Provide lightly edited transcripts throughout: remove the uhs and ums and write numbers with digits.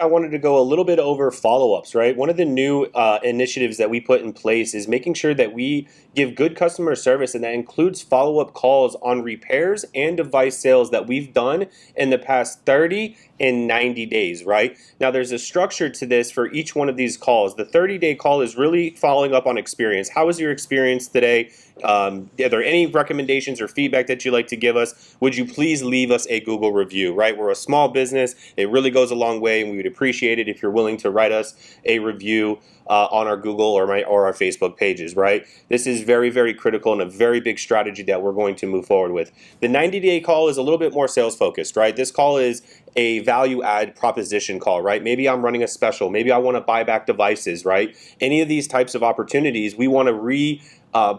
I wanted to go a little bit over follow-ups, right? One of the new initiatives that we put in place is making sure that we give good customer service, and that includes follow-up calls on repairs and device sales that we've done in the past 30 and 90 days, right? Now, there's a structure to this for each one of these calls. The 30-day call is really following up on experience. How was your experience today? Are there any recommendations or feedback that you'd like to give us? Would you please leave us a Google review, right? We're a small business. It really goes a long way, and we would appreciate it if you're willing to write us a review on our Google or our Facebook pages, right? This is very, very critical and a very big strategy that we're going to move forward with. The 90-day call is a little bit more sales focused, right? This call is a value add proposition call, right? Maybe I'm running a special. Maybe I want to buy back devices, right? Any of these types of opportunities, we want to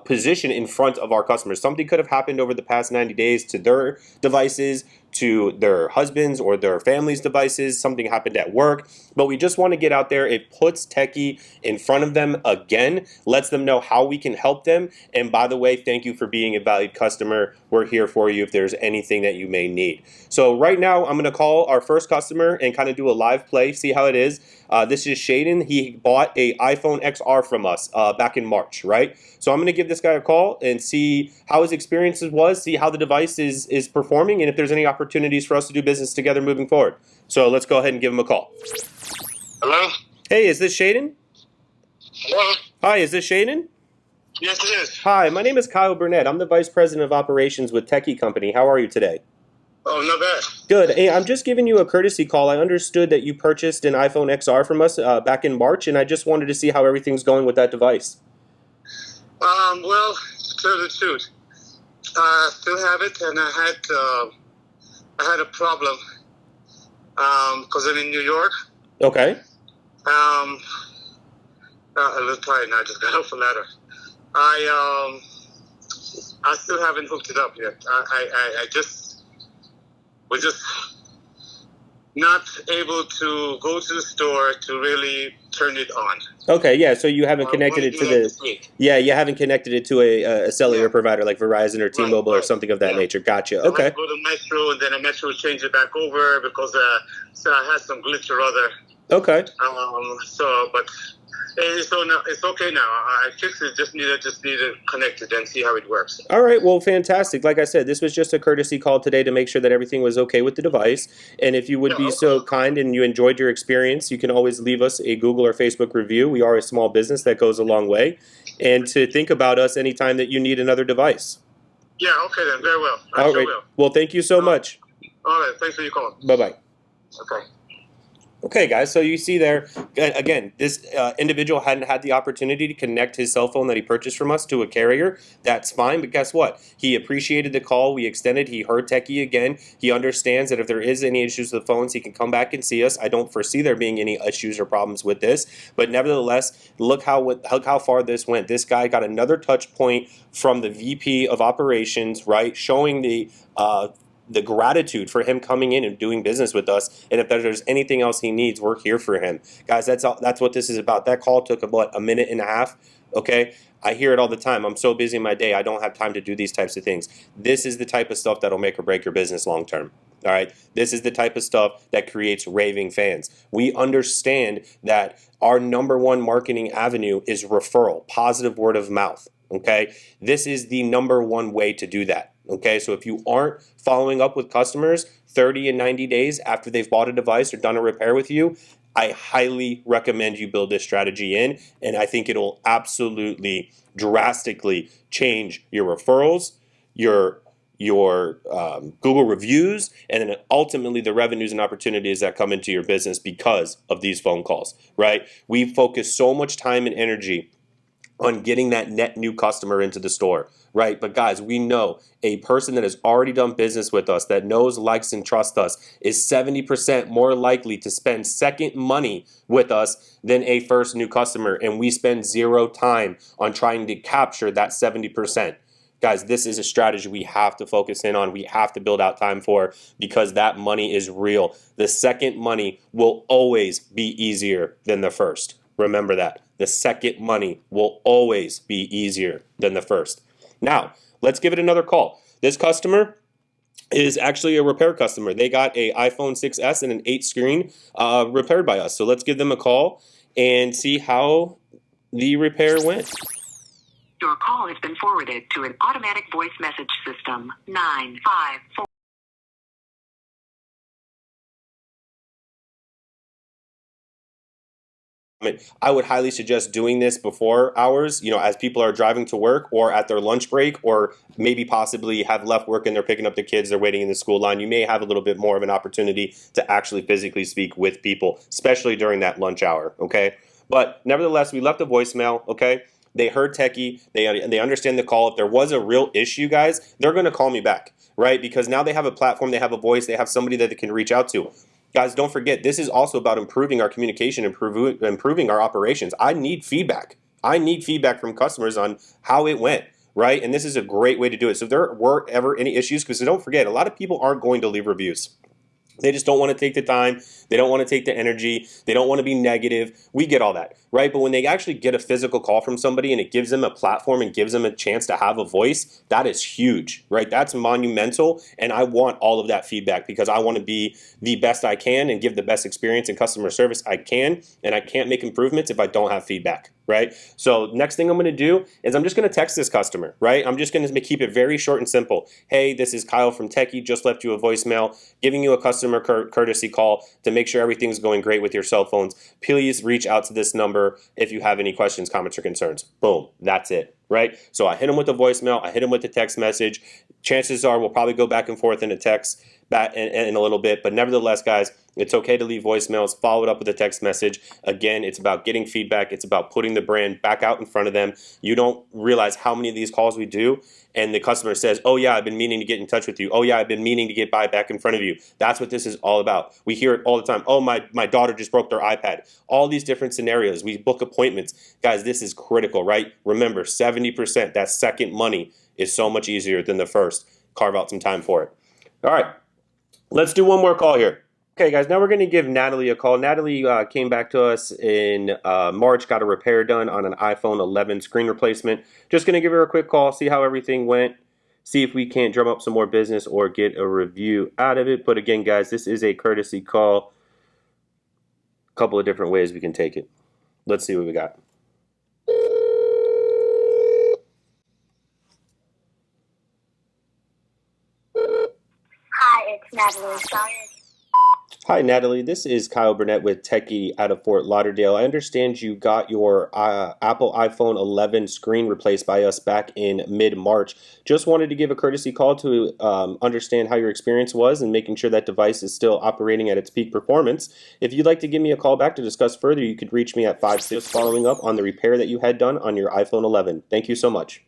position in front of our customers. Something could have happened over the past 90 days to their devices, to their husbands or their family's devices. Something happened at work, but we just want to get out there. It puts Techie in front of them again, lets them know how we can help them. And by the way, thank you for being a valued customer. We're here for you if there's anything that you may need. So right now, I'm going to call our first customer and kind of do a live play, see how it is. This is Shaden. He bought a iPhone XR from us back in March, right? So I'm going to give this guy a call and see how his experiences was, see how the device is performing, and if there's any opportunities for us to do business together moving forward. So let's go ahead and give him a call. Hello? Hey, is this Shaden? Hello? Hi, is this Shaden? Yes, it is. Hi, my name is Kyle Burnett. I'm the Vice President of Operations with Techie Company. How are you today? Oh, not bad. Good. Hey, I'm just giving you a courtesy call. I understood that you purchased an iPhone XR from us back in March, and I just wanted to see how everything's going with that device. Well, to tell the truth, I still have it, and I had a problem because I'm in New York. Okay. A little tired now. I just got off the ladder. I still haven't hooked it up yet. We're just not able to go to the store to really turn it on. Okay, yeah, so you haven't connected it to you haven't connected it to a cellular provider like Verizon or T-Mobile or something of that nature. Gotcha. Okay. I go to Metro, and then a Metro change it back over because so I had some glitch or other. Okay. But it's okay now. I fixed it. Just need to connect it and see how it works. All right. Well, fantastic. Like I said, this was just a courtesy call today to make sure that everything was okay with the device. And if you would be so kind and you enjoyed your experience, you can always leave us a Google or Facebook review. We are a small business that goes a long way. And to think about us anytime that you need another device. Yeah. Okay then. Very well. I All right. will. Well, thank you so much. All right. Thanks for your call. Bye-bye. Okay. Okay, guys, so you see there, again, this individual hadn't had the opportunity to connect his cell phone that he purchased from us to a carrier. That's fine, but guess what? He appreciated the call we extended. He heard Techie again. He understands that if there is any issues with the phones, he can come back and see us. I don't foresee there being any issues or problems with this, but nevertheless, look how far this went. This guy got another touch point from the VP of operations, right, showing the gratitude for him coming in and doing business with us. And if there's anything else he needs, we're here for him. Guys, that's what this is about. That call took about a minute and a half, okay? I hear it all the time. I'm so busy in my day, I don't have time to do these types of things. This is the type of stuff that'll make or break your business long term. All right? This is the type of stuff that creates raving fans. We understand that our number one marketing avenue is referral, positive word of mouth, okay? This is the number one way to do that. Okay, so if you aren't following up with customers 30 and 90 days after they've bought a device or done a repair with you, I highly recommend you build this strategy in, and I think it'll absolutely drastically change your referrals, your Google reviews, and then ultimately the revenues and opportunities that come into your business because of these phone calls, right? We focus so much time and energy on getting that net new customer into the store, right? But guys, we know a person that has already done business with us, that knows, likes, and trusts us, is 70% more likely to spend second money with us than a first new customer. And we spend zero time on trying to capture that 70%. Guys, this is a strategy we have to focus in on. We have to build out time for, because that money is real. The second money will always be easier than the first. Remember that. The second money will always be easier than the first. Now, let's give it another call. This customer is actually a repair customer. They got a iPhone 6s and an 8 screen repaired by us. So let's give them a call and see how the repair went. Your call has been forwarded to an automatic voice message system. 954. I would highly suggest doing this before hours, as people are driving to work or at their lunch break, or maybe possibly have left work and they're picking up the kids, they're waiting in the school line. You may have a little bit more of an opportunity to actually physically speak with people, especially during that lunch hour, okay? But nevertheless, we left a voicemail, okay? They heard Techie, they understand the call. If there was a real issue, guys, they're gonna call me back, right? Because now they have a platform, they have a voice, they have somebody that they can reach out to. Guys, don't forget, this is also about improving our communication, improving our operations. I need feedback. I need feedback from customers on how it went, right? And this is a great way to do it. So if there were ever any issues, because don't forget, a lot of people aren't going to leave reviews. They just don't want to take the time. They don't want to take the energy. They don't want to be negative. We get all that, right? But when they actually get a physical call from somebody and it gives them a platform and gives them a chance to have a voice, that is huge, right? That's monumental. And I want all of that feedback because I want to be the best I can and give the best experience and customer service I can. And I can't make improvements if I don't have feedback, right? So next thing I'm going to do is I'm just going to text this customer, right? I'm just going to keep it very short and simple. Hey, this is Kyle from Techie. Just left you a voicemail, giving you a customer courtesy call to make sure everything's going great with your cell phones. Please reach out to this number if you have any questions, comments, or concerns. Boom, that's it, right? So I hit him with the voicemail. I hit him with the text message. Chances are we'll probably go back and forth in a text back in a little bit, but nevertheless, guys, it's okay to leave voicemails. Follow it up with a text message. Again, it's about getting feedback. It's about putting the brand back out in front of them. You don't realize how many of these calls we do, and the customer says, oh yeah, I've been meaning to get in touch with you. Oh yeah, I've been meaning to get back in front of you. That's what this is all about. We hear it all the time. Oh, my daughter just broke their iPad. All these different scenarios. We book appointments. Guys, this is critical, right? Remember, 70%, that second money is so much easier than the first. Carve out some time for it. All right, let's do one more call here. Okay, guys, now we're going to give Natalie a call. Natalie came back to us in March, got a repair done on an iPhone 11 screen replacement. Just going to give her a quick call, see how everything went, see if we can't drum up some more business or get a review out of it. But again, guys, this is a courtesy call. A couple of different ways we can take it. Let's see what we got. Hi, it's Natalie. Sorry. Hi, Natalie. This is Kyle Burnett with Techie out of Fort Lauderdale. I understand you got your Apple iPhone 11 screen replaced by us back in mid-March. Just wanted to give a courtesy call to understand how your experience was and making sure that device is still operating at its peak performance. If you'd like to give me a call back to discuss further, you could reach me at 56 following up on the repair that you had done on your iPhone 11. Thank you so much.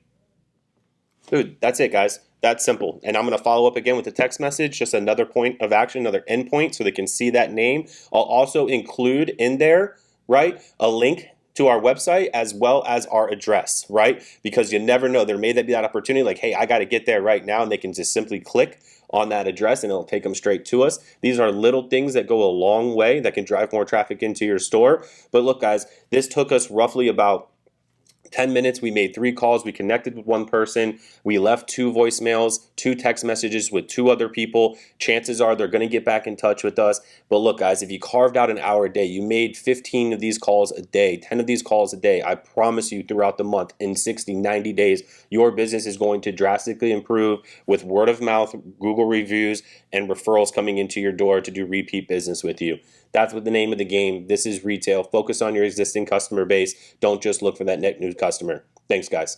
Dude, that's it, guys. That's simple. And I'm going to follow up again with a text message, just another point of action, another endpoint so they can see that name. I'll also include in there, right, a link to our website as well as our address, right? Because you never know. There may be that opportunity like, hey, I got to get there right now. And they can just simply click on that address and it'll take them straight to us. These are little things that go a long way that can drive more traffic into your store. But look, guys, this took us roughly about 10 minutes. We made 3 calls. We connected with one person. We left 2 voicemails, 2 text messages with 2 other people. Chances are they're going to get back in touch with us. But look, guys, if you carved out an hour a day, you made 15 of these calls a day, 10 of these calls a day, I promise you throughout the month, in 60, 90 days, your business is going to drastically improve with word of mouth, Google reviews, and referrals coming into your door to do repeat business with you. That's what the name of the game. This is retail. Focus on your existing customer base. Don't just look for that net new customer. Thanks, guys.